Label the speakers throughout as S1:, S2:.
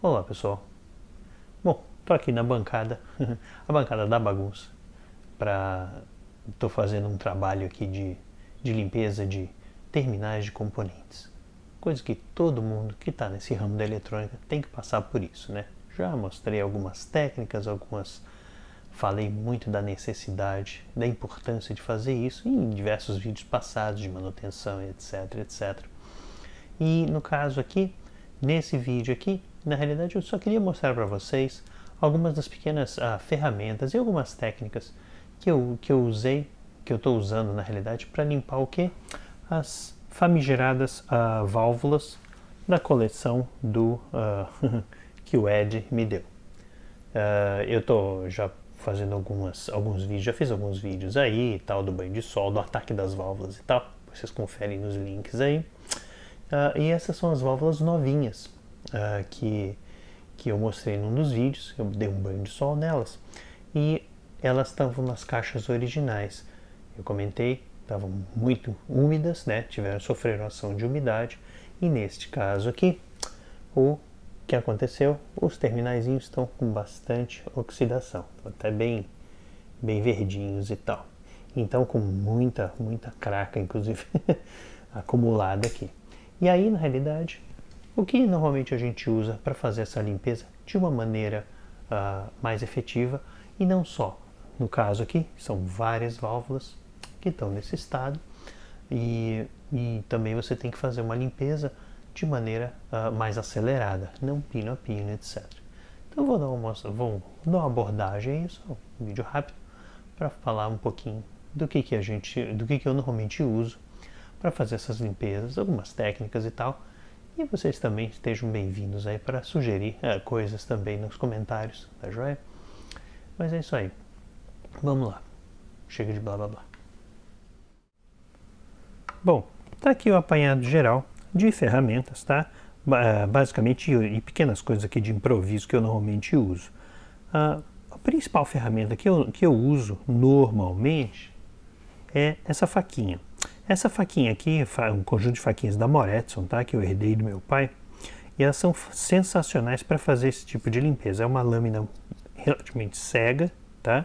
S1: Olá pessoal, bom, tô aqui na bancada, a bancada da bagunça, tô fazendo um trabalho aqui de limpeza de terminais de componentes, coisa que todo mundo que está nesse ramo da eletrônica tem que passar por isso, né? Já mostrei algumas técnicas, falei muito da necessidade, da importância de fazer isso em diversos vídeos passados de manutenção, etc, etc. E no caso aqui, nesse vídeo aqui, na realidade eu só queria mostrar para vocês algumas das pequenas ferramentas e algumas técnicas que eu usei, que eu estou usando na realidade para limpar o que? As famigeradas válvulas da coleção do que o Ed me deu. Eu estou já fazendo alguns vídeos, já fiz alguns vídeos aí, tal, do banho de sol, do ataque das válvulas e tal, vocês conferem nos links aí. E essas são as válvulas novinhas que eu mostrei num dos vídeos. Eu dei um banho de sol nelas e elas estavam nas caixas originais. Eu comentei, estavam muito úmidas, né? Sofreram ação de umidade, e neste caso aqui, o que aconteceu? Os terminaizinhos estão com bastante oxidação, até bem verdinhos e tal. Então com muita craca, inclusive, acumulada aqui. E aí, na realidade, o que normalmente a gente usa para fazer essa limpeza de uma maneira mais efetiva, e não só. No caso aqui, são várias válvulas que estão nesse estado, e também você tem que fazer uma limpeza de maneira mais acelerada, não pino a pino, etc. Então vou dar uma abordagem aí, só um vídeo rápido, para falar um pouquinho do que eu normalmente uso para fazer essas limpezas, algumas técnicas e tal. E vocês também estejam bem-vindos aí para sugerir coisas também nos comentários, tá joia? Mas é isso aí. Vamos lá. Chega de blá blá blá. Bom, tá aqui o apanhado geral de ferramentas, tá? Basicamente, e pequenas coisas aqui de improviso que eu normalmente uso. A principal ferramenta que eu uso normalmente é essa faquinha. Essa faquinha aqui é um conjunto de faquinhas da Moretson, tá? Que eu herdei do meu pai. E elas são sensacionais para fazer esse tipo de limpeza. É uma lâmina relativamente cega, tá?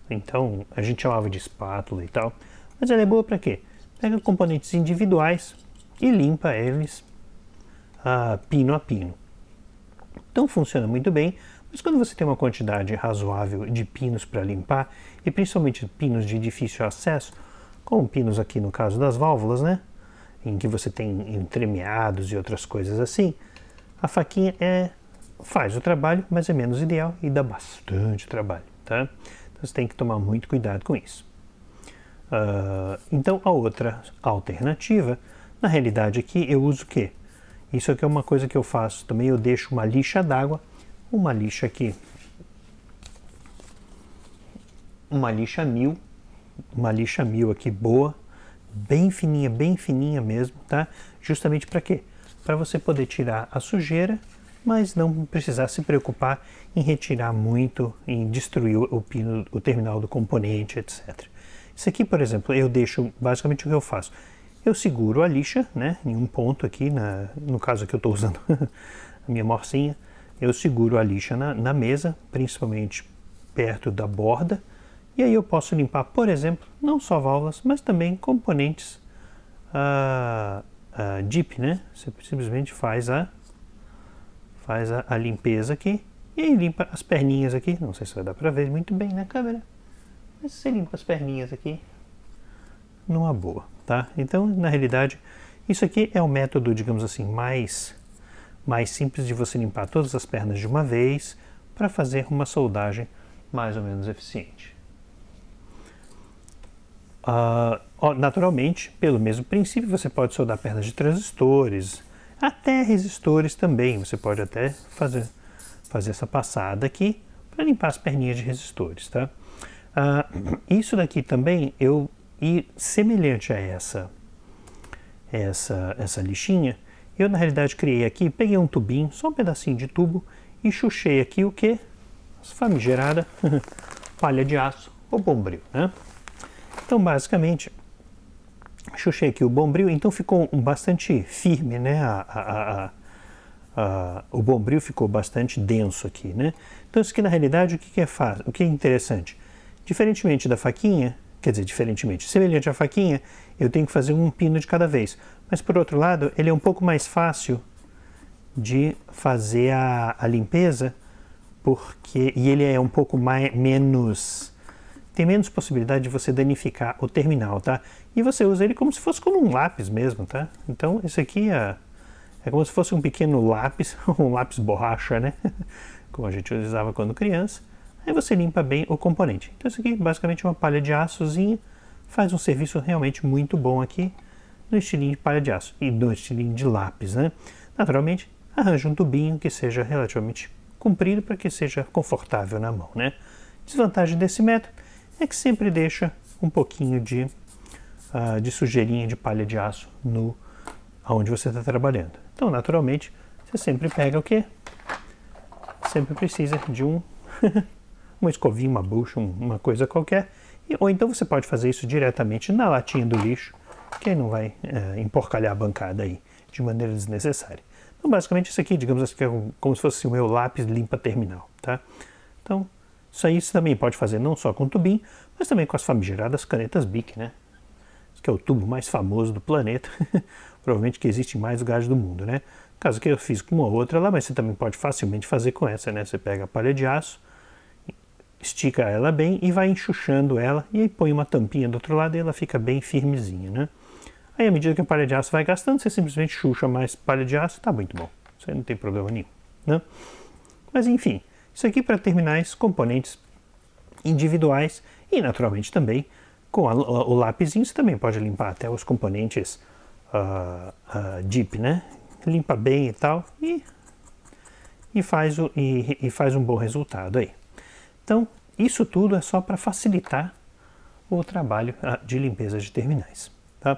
S1: Então a gente chamava de espátula e tal. Mas ela é boa para quê? Pega componentes individuais e limpa eles pino a pino. Então funciona muito bem. Mas quando você tem uma quantidade razoável de pinos para limpar, e principalmente pinos de difícil acesso, como pinos aqui no caso das válvulas, né? Em que você tem entremeados e outras coisas assim, a faquinha faz o trabalho, mas é menos ideal e dá bastante trabalho, tá? Então você tem que tomar muito cuidado com isso. Então a outra alternativa, na realidade aqui eu uso o quê? Isso aqui é uma coisa que eu faço também, eu deixo uma lixa d'água, uma lixa aqui, uma lixa 1000, aqui boa, bem fininha mesmo, tá? Justamente para quê? Para você poder tirar a sujeira, mas não precisar se preocupar em retirar muito, em destruir o terminal do componente, etc. Isso aqui, por exemplo, eu deixo, basicamente o que eu faço? Eu seguro a lixa, né, em um ponto aqui, no caso aqui eu estou usando a minha morcinha, eu seguro a lixa na mesa, principalmente perto da borda. E aí eu posso limpar, por exemplo, não só válvulas, mas também componentes DIP, né? Você simplesmente faz a limpeza aqui, e aí limpa as perninhas aqui. Não sei se vai dar para ver muito bem na câmera, mas você limpa as perninhas aqui numa boa, tá? Então, na realidade, isso aqui é o método, digamos assim, mais simples de você limpar todas as pernas de uma vez para fazer uma soldagem mais ou menos eficiente. Naturalmente, pelo mesmo princípio, você pode soldar pernas de transistores, até resistores também. Você pode até fazer essa passada aqui para limpar as perninhas de resistores, tá? Isso daqui também, e semelhante a essa lixinha, eu na realidade criei aqui, peguei um tubinho, só um pedacinho de tubo, e chuchei aqui o que? As famigeradas palha de aço ou bombril, né? Então, basicamente, chuchei aqui o bombril, então ficou bastante firme, né, o bombril ficou bastante denso aqui, né? Então isso aqui na realidade o que é interessante? Diferentemente da faquinha, quer dizer, semelhante à faquinha, eu tenho que fazer um pino de cada vez. Mas por outro lado, ele é um pouco mais fácil de fazer a limpeza, e ele é um pouco menos... tem menos possibilidade de você danificar o terminal, tá? E você usa ele como se fosse como um lápis mesmo, tá? Então esse aqui é como se fosse um pequeno lápis, um lápis borracha, né? Como a gente usava quando criança. Aí você limpa bem o componente. Então isso aqui basicamente é uma palha de açozinha, faz um serviço realmente muito bom aqui no estilinho de palha de aço e no estilinho de lápis, né? Naturalmente, arranja um tubinho que seja relativamente comprido para que seja confortável na mão, né? Desvantagem desse método é que sempre deixa um pouquinho de sujeirinha de palha de aço onde você está trabalhando. Então, naturalmente, você sempre pega o quê? Sempre precisa de uma escovinha, uma bucha, uma coisa qualquer. Ou então você pode fazer isso diretamente na latinha do lixo, que aí não vai emporcalhar a bancada aí de maneira desnecessária. Então, basicamente, isso aqui, digamos assim, é como se fosse o meu lápis limpa terminal, tá? Então, isso aí você também pode fazer não só com o tubinho, mas também com as famigeradas canetas Bic, né? Esse que é o tubo mais famoso do planeta, provavelmente que existe em mais lugares do mundo, né? Caso que eu fiz com uma outra lá, mas você também pode facilmente fazer com essa, né? Você pega a palha de aço, estica ela bem e vai enxuxando ela, e aí põe uma tampinha do outro lado e ela fica bem firmezinha, né? Aí, à medida que a palha de aço vai gastando, você simplesmente chucha mais palha de aço, tá muito bom. Isso aí não tem problema nenhum, né? Mas, enfim, isso aqui para terminais, componentes individuais e, naturalmente, também com o lapisinho você também pode limpar até os componentes deep, né? Limpa bem e tal e faz um bom resultado aí. Então, isso tudo é só para facilitar o trabalho de limpeza de terminais, tá?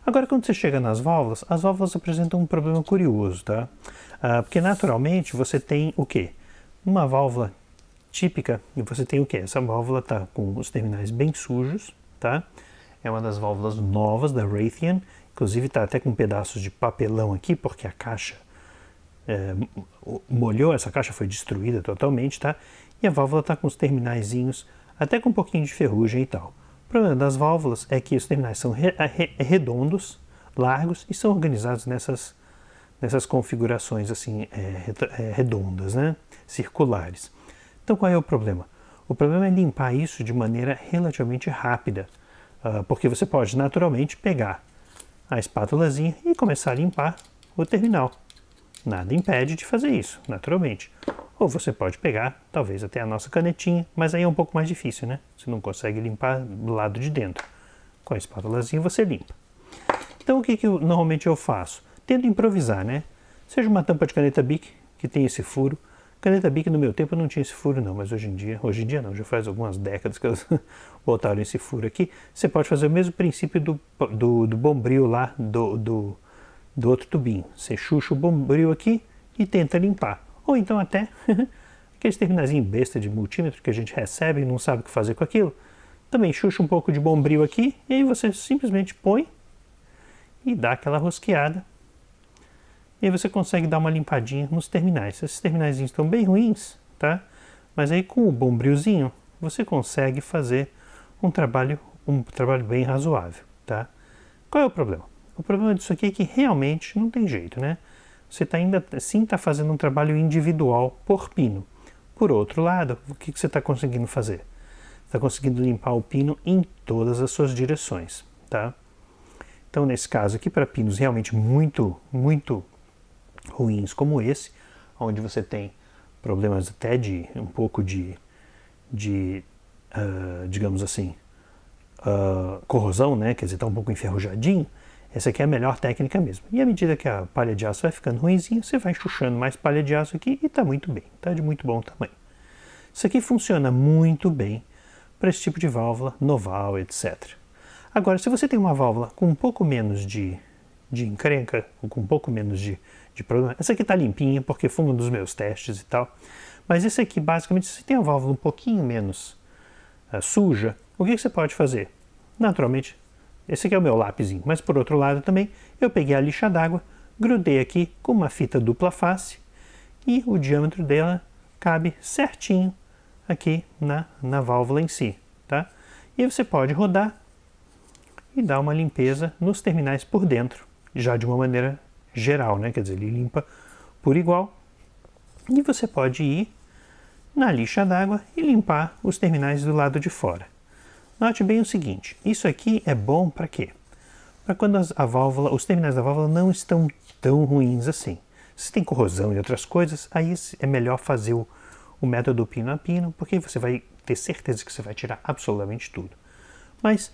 S1: Agora, quando você chega nas válvulas, as válvulas apresentam um problema curioso, tá? Porque, naturalmente, você tem o quê? Uma válvula típica, e você tem o quê? Essa válvula está com os terminais bem sujos, tá? É uma das válvulas novas da Raytheon, inclusive está até com pedaços de papelão aqui, porque a caixa molhou, essa caixa foi destruída totalmente, tá? E a válvula está com os terminaizinhos até com um pouquinho de ferrugem e tal. O problema das válvulas é que os terminais são redondos, largos e são organizados nessas configurações assim redondas, né? Circulares. Então qual é o problema? O problema é limpar isso de maneira relativamente rápida, porque você pode naturalmente pegar a espátulazinha e começar a limpar o terminal. Nada impede de fazer isso, naturalmente. Ou você pode pegar, talvez até a nossa canetinha, mas aí é um pouco mais difícil, né? Você não consegue limpar do lado de dentro. Com a espátulazinha você limpa. Então o que normalmente eu faço? Tento improvisar, né? Seja uma tampa de caneta Bic, que tem esse furo. Caneta Bic no meu tempo não tinha esse furo não, mas hoje em dia não, já faz algumas décadas que elas botaram esse furo aqui. Você pode fazer o mesmo princípio do bombril lá, do outro tubinho. Você chucha o bombril aqui e tenta limpar. Ou então até aqueles terminazinhos besta de multímetro que a gente recebe e não sabe o que fazer com aquilo. Também chucha um pouco de bombril aqui e aí você simplesmente põe e dá aquela rosqueada. E aí você consegue dar uma limpadinha nos terminais. Esses terminais estão bem ruins, tá? Mas aí com o bombrilzinho você consegue fazer um trabalho bem razoável, tá? Qual é o problema? O problema disso aqui é que realmente não tem jeito, né? Você ainda assim está fazendo um trabalho individual por pino. Por outro lado, o que você está conseguindo fazer? Está conseguindo limpar o pino em todas as suas direções, tá? Então, nesse caso aqui, para pinos realmente muito, muito ruins como esse, onde você tem problemas até de um pouco digamos assim, corrosão, né? Quer dizer, está um pouco enferrujadinho. Essa aqui é a melhor técnica mesmo. E à medida que a palha de aço vai ficando ruinzinha, você vai chuchando mais palha de aço aqui e está muito bem, está de muito bom tamanho. Isso aqui funciona muito bem para esse tipo de válvula, noval, etc. Agora, se você tem uma válvula com um pouco menos de encrenca, ou com um pouco menos de problema, essa aqui está limpinha porque foi um dos meus testes e tal, mas esse aqui, basicamente, se você tem a válvula um pouquinho menos suja, o que você pode fazer? Naturalmente, esse aqui é o meu lápisinho, mas por outro lado também, eu peguei a lixa d'água, grudei aqui com uma fita dupla face e o diâmetro dela cabe certinho aqui na válvula em si, tá? E aí você pode rodar e dar uma limpeza nos terminais por dentro, já de uma maneira geral, né? Quer dizer, ele limpa por igual. E você pode ir na lixa d'água e limpar os terminais do lado de fora. Note bem o seguinte, isso aqui é bom para quê? Para quando os terminais da válvula não estão tão ruins assim. Se tem corrosão e outras coisas, aí é melhor fazer o método pino a pino, porque você vai ter certeza que você vai tirar absolutamente tudo. Mas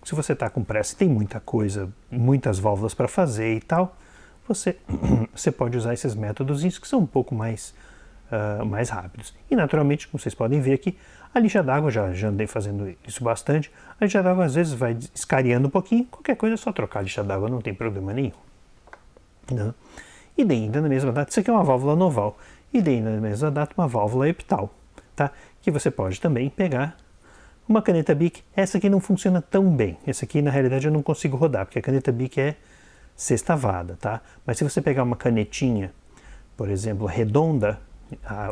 S1: se você está com pressa e tem muita coisa, muitas válvulas para fazer e tal, você pode usar esses métodos que são um pouco mais rápidos. E naturalmente, como vocês podem ver aqui, a lixa d'água, já andei fazendo isso bastante, a lixa d'água às vezes vai escariando um pouquinho, qualquer coisa é só trocar a lixa d'água, não tem problema nenhum. Não. E daí ainda na mesma data, isso aqui é uma válvula noval, e daí na mesma data uma válvula epital, tá? Que você pode também pegar uma caneta Bic. Essa aqui não funciona tão bem, essa aqui na realidade eu não consigo rodar, porque a caneta Bic é sextavada, tá? Mas se você pegar uma canetinha, por exemplo, redonda,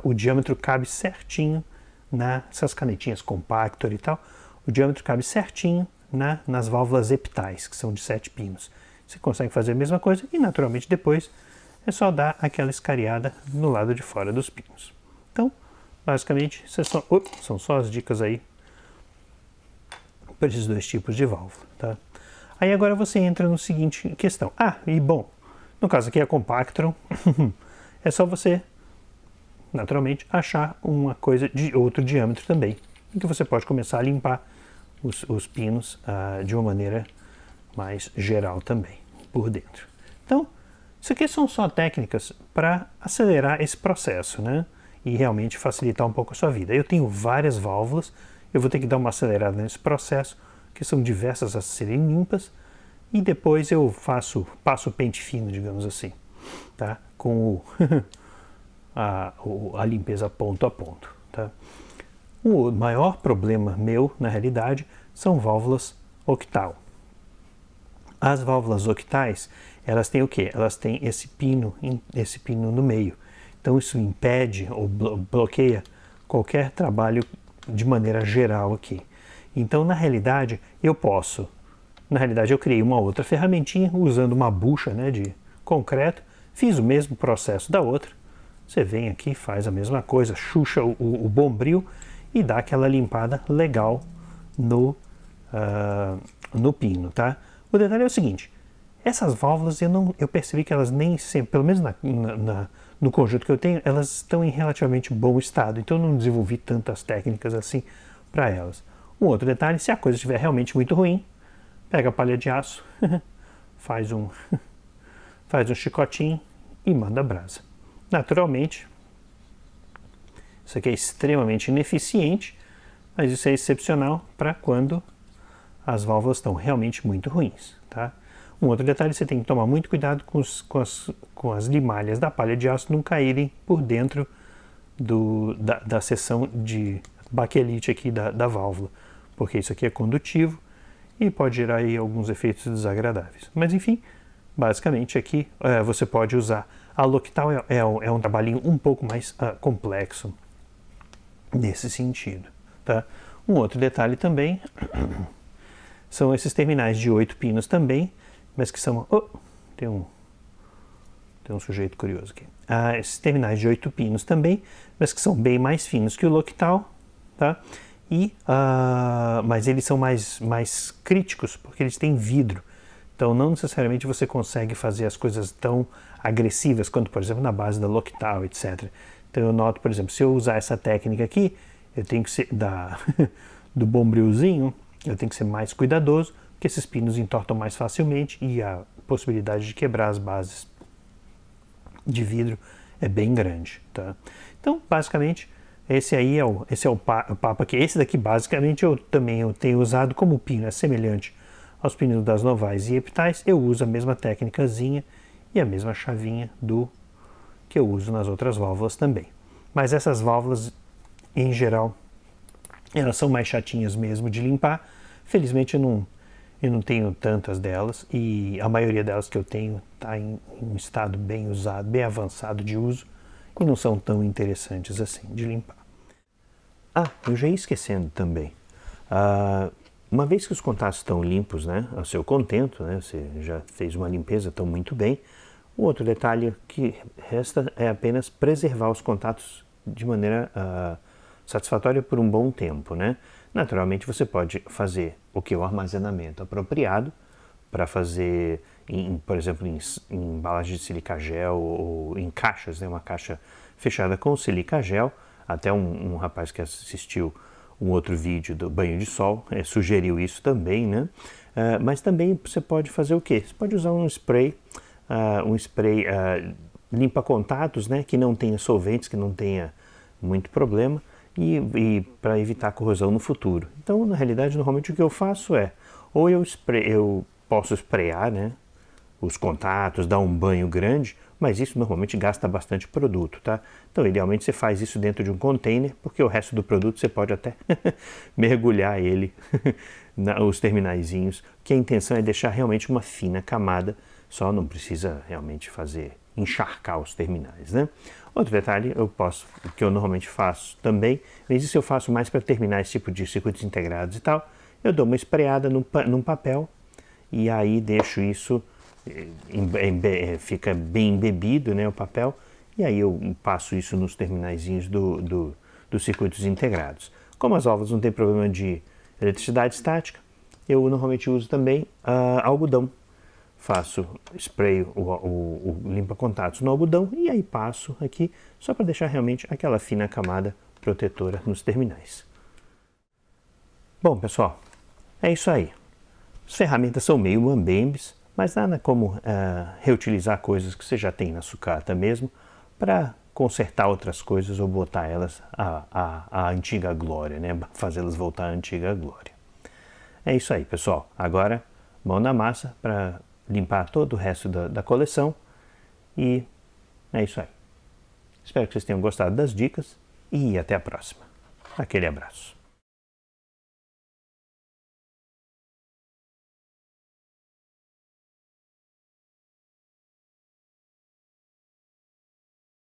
S1: o diâmetro cabe certinho nessas canetinhas compactor e tal, o diâmetro cabe certinho nas válvulas epitais, que são de 7 pinos. Você consegue fazer a mesma coisa e naturalmente depois é só dar aquela escariada no lado de fora dos pinos. Então, basicamente, são só as dicas aí para esses dois tipos de válvula, tá? Aí agora você entra no seguinte questão. E bom, no caso aqui é a Compactron, é só você, naturalmente, achar uma coisa de outro diâmetro também, em que você pode começar a limpar os pinos de uma maneira mais geral também, por dentro. Então, isso aqui são só técnicas para acelerar esse processo, né? E realmente facilitar um pouco a sua vida. Eu tenho várias válvulas, eu vou ter que dar uma acelerada nesse processo, que são diversas a serem limpas, e depois eu passo o pente fino, digamos assim, tá? Com a limpeza ponto a ponto, tá? O maior problema meu, na realidade, são válvulas octal. As válvulas octais, elas têm o quê? Elas têm esse pino no meio. Então isso impede ou bloqueia qualquer trabalho de maneira geral aqui. Então, na realidade, eu criei uma outra ferramentinha usando uma bucha, né, de concreto, fiz o mesmo processo da outra. Você vem aqui, faz a mesma coisa, chucha o bombril e dá aquela limpada legal no pino, tá? O detalhe é o seguinte, essas válvulas eu percebi que elas nem sempre, pelo menos no conjunto que eu tenho, elas estão em relativamente bom estado, então eu não desenvolvi tantas técnicas assim para elas. Um outro detalhe, se a coisa estiver realmente muito ruim, pega a palha de aço, faz um chicotinho e manda brasa. Naturalmente, isso aqui é extremamente ineficiente, mas isso é excepcional para quando as válvulas estão realmente muito ruins, tá? Um outro detalhe, você tem que tomar muito cuidado com as limalhas da palha de aço não caírem por dentro da seção de baquelite aqui da válvula, porque isso aqui é condutivo e pode gerar aí alguns efeitos desagradáveis. Mas enfim, basicamente aqui você pode usar. A Loctal é um trabalhinho um pouco mais complexo nesse sentido, tá? Um outro detalhe também são esses terminais de 8 pinos também, mas que são... tem um sujeito curioso aqui. Esses terminais de 8 pinos também, mas que são bem mais finos que o Loctal, tá? Mas eles são mais críticos porque eles têm vidro. Então não necessariamente você consegue fazer as coisas tão agressivas quanto, por exemplo, na base da Loctal, etc. Então eu noto, por exemplo, se eu usar essa técnica aqui, eu tenho que ser do bombrilzinho, eu tenho que ser mais cuidadoso, porque esses pinos entortam mais facilmente e a possibilidade de quebrar as bases de vidro é bem grande, tá? Então, basicamente, esse é o papo aqui. Esse daqui, basicamente, eu tenho usado como pino é semelhante aos pinos das novais e epitais, eu uso a mesma técnicazinha e a mesma chavinha que eu uso nas outras válvulas também. Mas essas válvulas, em geral, elas são mais chatinhas mesmo de limpar. Felizmente eu não tenho tantas delas e a maioria delas que eu tenho está em um estado bem usado, bem avançado de uso. e não são tão interessantes assim de limpar. Ah, eu já ia esquecendo também. Uma vez que os contatos estão limpos, né, ao seu contento, né, você já fez uma limpeza, estão muito bem, o outro detalhe que resta é apenas preservar os contatos de maneira satisfatória por um bom tempo, né? Naturalmente você pode fazer o armazenamento apropriado para fazer, por exemplo, em embalagem de silica gel ou em caixas, né, uma caixa fechada com silica gel. Até um rapaz que assistiu um outro vídeo do banho de sol sugeriu isso também, né? Mas também você pode fazer o quê? Você pode usar um spray limpa contatos, né, que não tenha solventes, que não tenha muito problema e para evitar corrosão no futuro. Então, na realidade, normalmente o que eu faço é, ou eu posso sprayar, né, os contatos, dar um banho grande, mas isso normalmente gasta bastante produto, tá? Então, idealmente você faz isso dentro de um container, porque o resto do produto você pode até mergulhar ele, os terminaizinhos, que a intenção é deixar realmente uma fina camada, só não precisa realmente encharcar os terminais, né? Outro detalhe, o que eu normalmente faço também, mas isso eu faço mais para terminar esse tipo de circuitos integrados e tal, eu dou uma espreada num papel e aí deixo isso, fica bem embebido, né, o papel, e aí eu passo isso nos terminaizinhos dos circuitos integrados. Como as válvulas não tem problema de eletricidade estática, eu normalmente uso também algodão. Faço spray, o limpa-contatos no algodão e aí passo aqui só para deixar realmente aquela fina camada protetora nos terminais. Bom, pessoal, é isso aí. As ferramentas são meio mambembes, mas nada como reutilizar coisas que você já tem na sucata mesmo para consertar outras coisas ou botar elas à antiga glória, né? Fazê-las voltar à antiga glória. É isso aí, pessoal. Agora, mão na massa para limpar todo o resto da coleção e é isso aí. Espero que vocês tenham gostado das dicas e até a próxima. Aquele abraço.